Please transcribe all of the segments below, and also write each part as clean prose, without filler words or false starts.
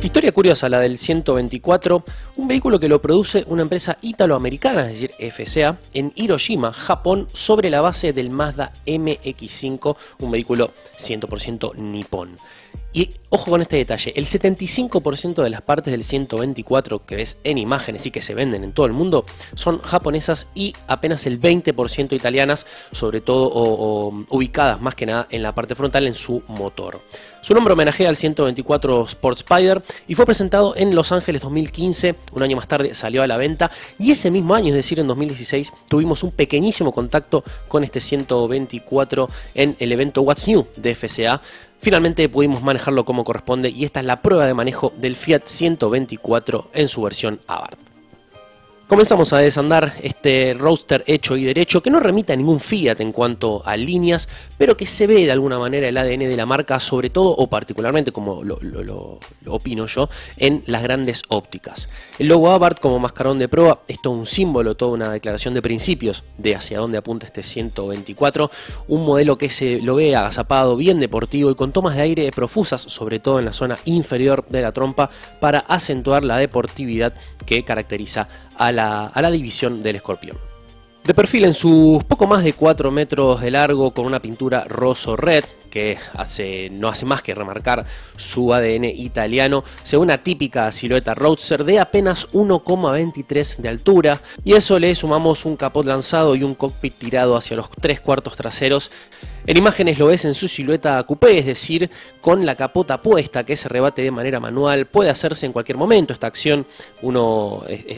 Historia curiosa la del 124, un vehículo que lo produce una empresa italoamericana, es decir, FCA, en Hiroshima, Japón, sobre la base del Mazda MX-5, un vehículo 100% nipón. Y ojo con este detalle, el 75% de las partes del 124 que ves en imágenes y que se venden en todo el mundo son japonesas y apenas el 20% italianas, sobre todo o ubicadas más que nada en la parte frontal en su motor. Su nombre homenajea al 124 Sport Spider y fue presentado en Los Ángeles 2015, un año más tarde salió a la venta y ese mismo año, es decir en 2016, tuvimos un pequeñísimo contacto con este 124 en el evento What's New de FCA. Finalmente pudimos manejarlo como corresponde y esta es la prueba de manejo del Fiat 124 en su versión Abarth. Comenzamos a desandar este Roadster hecho y derecho que no remite a ningún Fiat en cuanto a líneas, pero que se ve de alguna manera el ADN de la marca, sobre todo o particularmente, como lo opino yo, en las grandes ópticas. El logo Abarth como mascarón de proa es todo un símbolo, toda una declaración de principios de hacia dónde apunta este 124, un modelo que se lo ve agazapado, bien deportivo y con tomas de aire profusas, sobre todo en la zona inferior de la trompa, para acentuar la deportividad que caracteriza a la división del Escorpión. De perfil en sus poco más de 4 metros de largo, con una pintura rosso-red que no hace más que remarcar su ADN italiano, según una típica silueta Roadster de apenas 1,23 de altura, y a eso le sumamos un capot lanzado y un cockpit tirado hacia los 3/4 traseros. En imágenes lo ves en su silueta coupé, es decir, con la capota puesta, que se rebate de manera manual, puede hacerse en cualquier momento. Esta acción,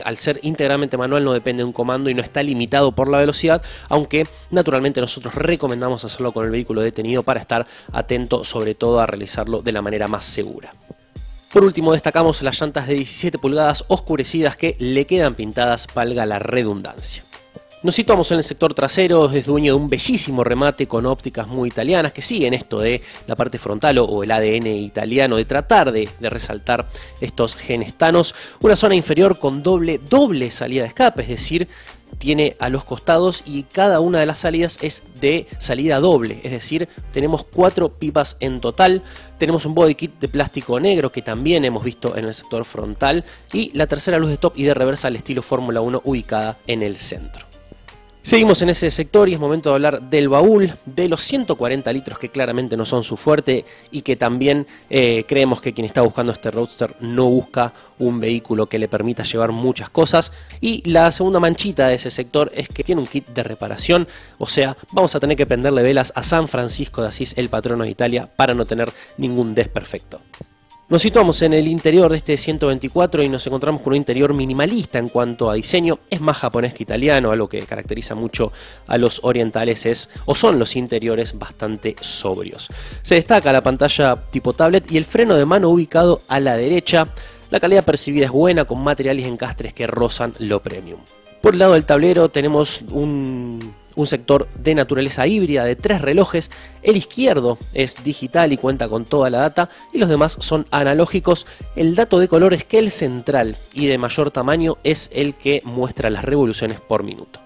al ser íntegramente manual, no depende de un comando y no está limitado por la velocidad, aunque naturalmente nosotros recomendamos hacerlo con el vehículo detenido para estar atento sobre todo a realizarlo de la manera más segura. Por último destacamos las llantas de 17 pulgadas oscurecidas que le quedan pintadas, valga la redundancia. Nos situamos en el sector trasero, es dueño de un bellísimo remate con ópticas muy italianas que siguen esto de la parte frontal o el ADN italiano, de tratar de resaltar estos genes tanos. Una zona inferior con doble salida de escape, es decir, tiene a los costados y cada una de las salidas es de salida doble, es decir, tenemos 4 pipas en total. Tenemos un body kit de plástico negro que también hemos visto en el sector frontal y la tercera luz de stop y de reversa al estilo Fórmula 1 ubicada en el centro. Seguimos en ese sector y es momento de hablar del baúl, de los 140 litros que claramente no son su fuerte y que también creemos que quien está buscando este Roadster no busca un vehículo que le permita llevar muchas cosas. Y la segunda manchita de ese sector es que tiene un kit de reparación, o sea, vamos a tener que prenderle velas a San Francisco de Asís, el patrono de Italia, para no tener ningún desperfecto. Nos situamos en el interior de este 124 y nos encontramos con un interior minimalista en cuanto a diseño. Es más japonés que italiano, algo que caracteriza mucho a los orientales son los interiores bastante sobrios. Se destaca la pantalla tipo tablet y el freno de mano ubicado a la derecha. La calidad percibida es buena, con materiales encastres que rozan lo premium. Por el lado del tablero tenemos un sector de naturaleza híbrida de 3 relojes. El izquierdo es digital y cuenta con toda la data y los demás son analógicos. El dato de color es que el central y de mayor tamaño es el que muestra las revoluciones por minuto.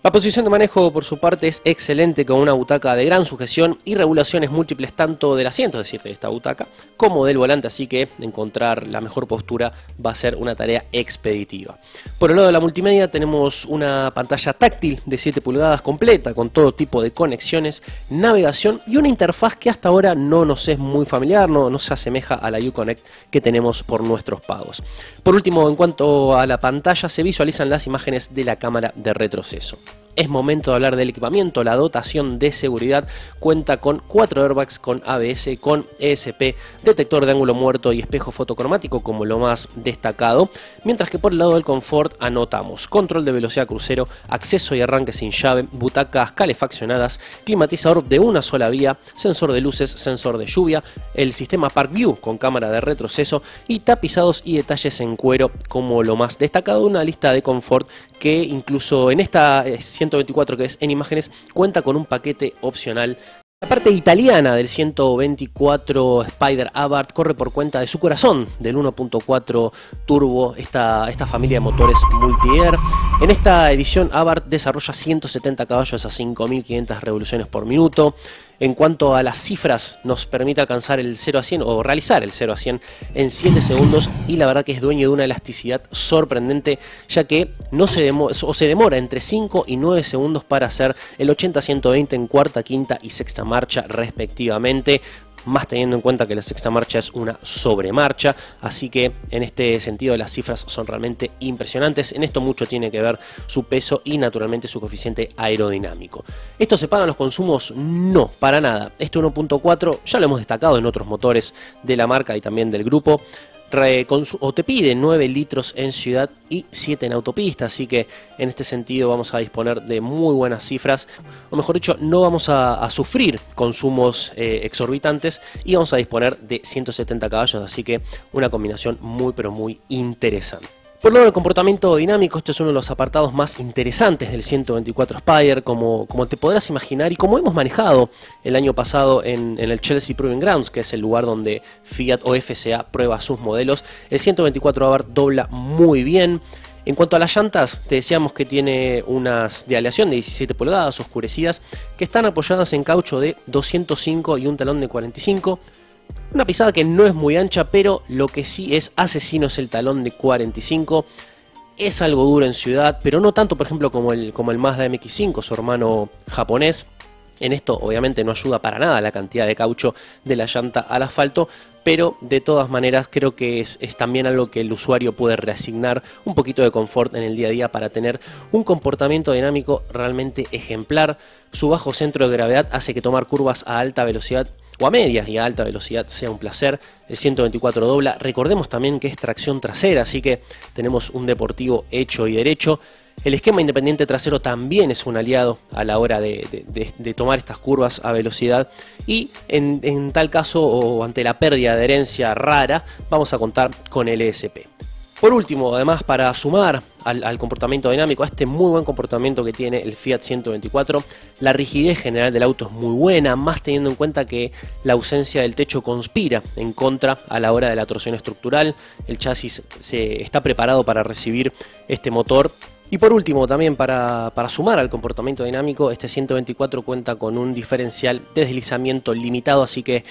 La posición de manejo por su parte es excelente, con una butaca de gran sujeción y regulaciones múltiples tanto del asiento, es decir, de esta butaca, como del volante, así que encontrar la mejor postura va a ser una tarea expeditiva. Por el lado de la multimedia tenemos una pantalla táctil de 7 pulgadas completa con todo tipo de conexiones, navegación y una interfaz que hasta ahora no nos es muy familiar, no se asemeja a la Uconnect que tenemos por nuestros pagos. Por último, en cuanto a la pantalla, se visualizan las imágenes de la cámara de retroceso. Es momento de hablar del equipamiento. La dotación de seguridad cuenta con 4 airbags con ABS, con ESP, detector de ángulo muerto y espejo fotocromático como lo más destacado, mientras que por el lado del confort anotamos control de velocidad crucero, acceso y arranque sin llave, butacas calefaccionadas, climatizador de una sola vía, sensor de luces, sensor de lluvia, el sistema Park View con cámara de retroceso y tapizados y detalles en cuero como lo más destacado. Una lista de confort que incluso en esta 124 que es en imágenes cuenta con un paquete opcional. La parte italiana del 124 Spider Abarth corre por cuenta de su corazón, del 1.4 turbo, esta familia de motores multi-air. En esta edición Abarth desarrolla 170 caballos a 5.500 revoluciones por minuto. En cuanto a las cifras, nos permite alcanzar el 0 a 100 o realizar el 0 a 100 en 7 segundos y la verdad que es dueño de una elasticidad sorprendente, ya que se demora entre 5 y 9 segundos para hacer el 80-120 en cuarta, quinta y sexta marcha respectivamente, más teniendo en cuenta que la sexta marcha es una sobremarcha, así que en este sentido las cifras son realmente impresionantes. En esto mucho tiene que ver su peso y naturalmente su coeficiente aerodinámico. ¿Esto se pagan los consumos? No, para nada. Este 1.4 ya lo hemos destacado en otros motores de la marca y también del grupo. Te pide 9 litros en ciudad y 7 en autopista, así que en este sentido vamos a disponer de muy buenas cifras, o mejor dicho, no vamos a sufrir consumos exorbitantes y vamos a disponer de 170 caballos, así que una combinación muy pero muy interesante. Por lo del comportamiento dinámico, este es uno de los apartados más interesantes del 124 Spyder, como te podrás imaginar y como hemos manejado el año pasado en el Chelsea Proving Grounds, que es el lugar donde Fiat o FCA prueba sus modelos. El 124 Abarth dobla muy bien. En cuanto a las llantas, te decíamos que tiene unas de aleación de 17 pulgadas oscurecidas que están apoyadas en caucho de 205 y un talón de 45. Una pisada que no es muy ancha, pero lo que sí es asesino es el talón de 45. Es algo duro en ciudad, pero no tanto, por ejemplo, como el Mazda MX-5, su hermano japonés. En esto obviamente no ayuda para nada la cantidad de caucho de la llanta al asfalto, pero de todas maneras creo que es también algo que el usuario puede reasignar un poquito de confort en el día a día para tener un comportamiento dinámico realmente ejemplar. Su bajo centro de gravedad hace que tomar curvas a alta velocidad o a media y a alta velocidad sea un placer. El 124 dobla, recordemos también que es tracción trasera, así que tenemos un deportivo hecho y derecho. El esquema independiente trasero también es un aliado a la hora de tomar estas curvas a velocidad y en tal caso o ante la pérdida de adherencia rara vamos a contar con el ESP. Por último, además, para sumar al comportamiento dinámico, a este muy buen comportamiento que tiene el Fiat 124, la rigidez general del auto es muy buena, más teniendo en cuenta que la ausencia del techo conspira en contra a la hora de la torsión estructural. El chasis está preparado para recibir este motor. Y por último, también para sumar al comportamiento dinámico, este 124 cuenta con un diferencial de deslizamiento limitado, así que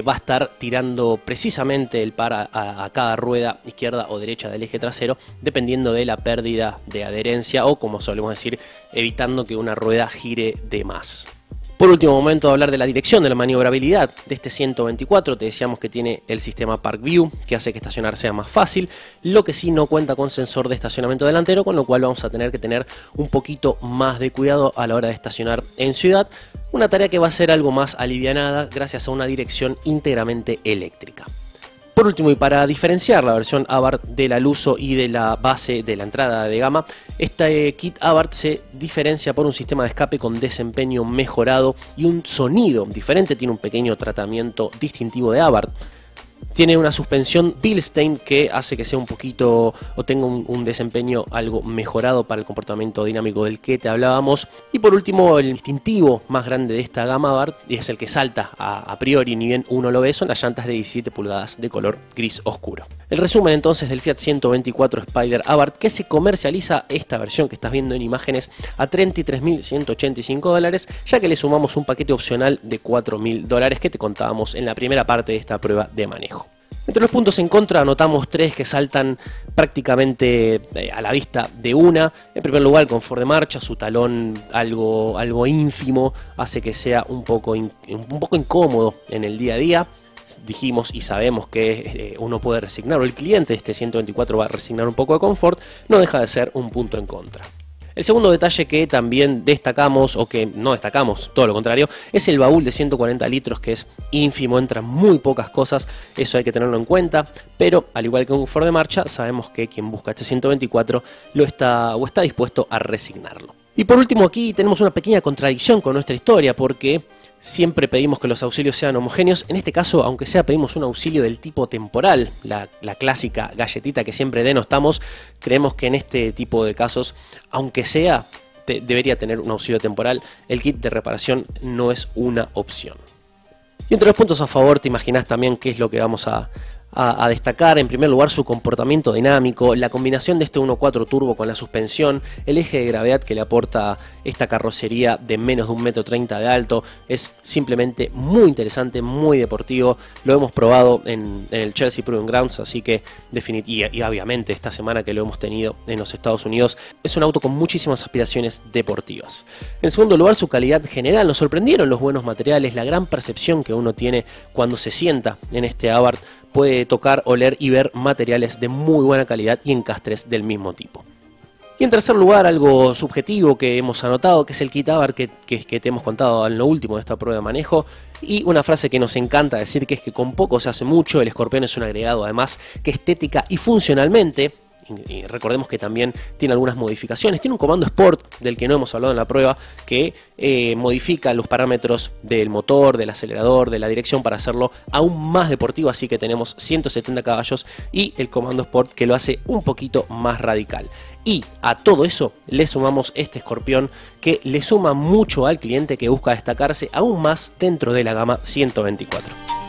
va a estar tirando precisamente el par a cada rueda izquierda o derecha del eje trasero, dependiendo de la pérdida de adherencia o, como solemos decir, evitando que una rueda gire de más. Por último, momento de hablar de la dirección, de la maniobrabilidad de este 124. Te decíamos que tiene el sistema Park View, que hace que estacionar sea más fácil. Lo que sí no cuenta con sensor de estacionamiento delantero, con lo cual vamos a tener que tener un poquito más de cuidado a la hora de estacionar en ciudad. Una tarea que va a ser algo más alivianada gracias a una dirección íntegramente eléctrica. Por último, y para diferenciar la versión Abarth de la Lusso y de la base de la entrada de gama, este kit Abarth se diferencia por un sistema de escape con desempeño mejorado y un sonido diferente. Tiene un pequeño tratamiento distintivo de Abarth. Tiene una suspensión Bilstein que hace que sea un poquito o tenga un desempeño algo mejorado para el comportamiento dinámico del que te hablábamos. Y por último, el distintivo más grande de esta gama Abarth, y es el que salta a priori, ni bien uno lo ve, son las llantas de 17 pulgadas de color gris oscuro. El resumen entonces del Fiat 124 Spyder Abarth, que se comercializa esta versión que estás viendo en imágenes a $33.185, ya que le sumamos un paquete opcional de $4.000 que te contábamos en la primera parte de esta prueba de manejo. Entre los puntos en contra anotamos 3 que saltan prácticamente a la vista de una. En primer lugar, el confort de marcha, su talón algo ínfimo hace que sea un poco incómodo en el día a día. Dijimos y sabemos que uno puede resignar, o el cliente de este 124 va a resignar un poco de confort, no deja de ser un punto en contra. El segundo detalle que también destacamos, o que no destacamos, todo lo contrario, es el baúl de 140 litros, que es ínfimo, entran muy pocas cosas, eso hay que tenerlo en cuenta, pero al igual que un confort de marcha, sabemos que quien busca este 124 está dispuesto a resignarlo. Y por último, aquí tenemos una pequeña contradicción con nuestra historia, porque siempre pedimos que los auxilios sean homogéneos. En este caso, aunque sea, pedimos un auxilio del tipo temporal, la clásica galletita que siempre denostamos. Creemos que en este tipo de casos, aunque sea, debería tener un auxilio temporal. El kit de reparación no es una opción. Y entre los puntos a favor, te imaginas también qué es lo que vamos a a destacar en primer lugar su comportamiento dinámico, la combinación de este 1.4 turbo con la suspensión, el eje de gravedad que le aporta esta carrocería de menos de 1,30 m de alto, es simplemente muy interesante, muy deportivo. Lo hemos probado en el Chelsea Proving Grounds, así que y obviamente esta semana que lo hemos tenido en los Estados Unidos, es un auto con muchísimas aspiraciones deportivas. En segundo lugar, su calidad general. Nos sorprendieron los buenos materiales, la gran percepción que uno tiene cuando se sienta en este Abarth. Puede tocar, oler y ver materiales de muy buena calidad y encastres del mismo tipo. Y en tercer lugar, algo subjetivo que hemos anotado, que es el kit Abarth que te hemos contado en lo último de esta prueba de manejo. Y una frase que nos encanta decir, que es que con poco se hace mucho. El Scorpion es un agregado además que estética y funcionalmente, y recordemos que también tiene algunas modificaciones. Tiene un comando Sport del que no hemos hablado en la prueba, que modifica los parámetros del motor, del acelerador, de la dirección para hacerlo aún más deportivo. Así que tenemos 170 caballos y el comando Sport que lo hace un poquito más radical. Y a todo eso le sumamos este Scorpion que le suma mucho al cliente que busca destacarse aún más dentro de la gama 124.